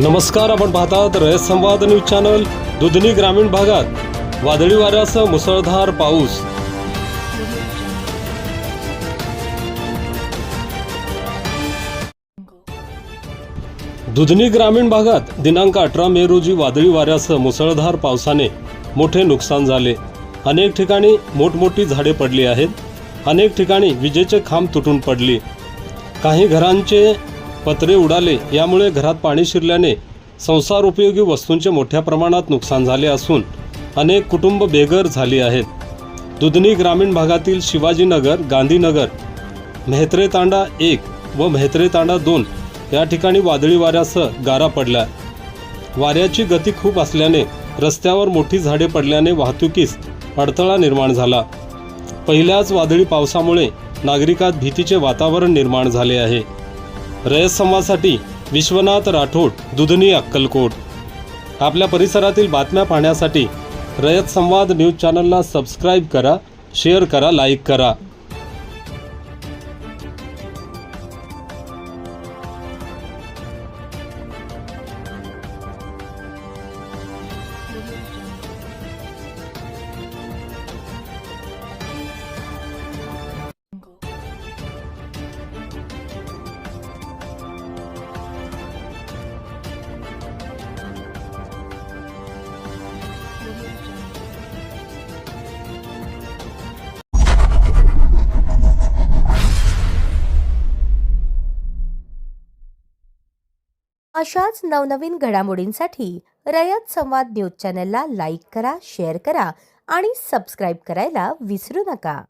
नमस्कार, आपण पाहतात रयत संवाद न्यूज चॅनल। दुधनी ग्रामीण भागात वादळी वाऱ्यासह मुसळधार पाऊस। दुधनी ग्रामीण भागात दिनांक 18 मे रोजी वादळी वाऱ्यासह मुसळधार पावसाने मोठे नुकसान झाले। अनेक ठिकाणी मोठमोठी झाडे पडली आहेत। अनेक ठिकाणी विजेचे खांब तुटून पडले। काही घरांचे पत्रे उडाले। यामुळे घरात पाणी शिरल्याने संसार उपयोगी वस्तूंचे मोठ्या प्रमाणात नुकसान झाले असून अनेक कुटुंब बेघर झाली आहेत। दुधनी ग्रामीण भागातील शिवाजीनगर, गांधीनगर, मेहत्रे तांडा 1 व मेहत्रे तांडा 2 या ठिकाणी वादळी वाऱ्यासह गारा पडल्या। वाऱ्याची गती खूप असल्याने रस्त्यावर मोठी झाडे पडल्याने वाहतुकीस अडथळा निर्माण झाला। पहिल्याच वादळी पावसामुळे नागरिकात भीतीचे वातावरण निर्माण झाले आहे। रयत संवादसाठी विश्वनाथ राठोड, दुधनी, अक्कलकोट। आपल्या परिसरातील बातम्या पाहण्यासाठी रयत संवाद न्यूज चॅनलला सबस्क्राइब करा, शेअर करा, लाईक करा। अशाच नवनवीन घडामोडींसाठी रयत संवाद न्यूज चॅनलला लाईक करा, शेअर करा आणि सबस्क्राईब करायला विसरू नका।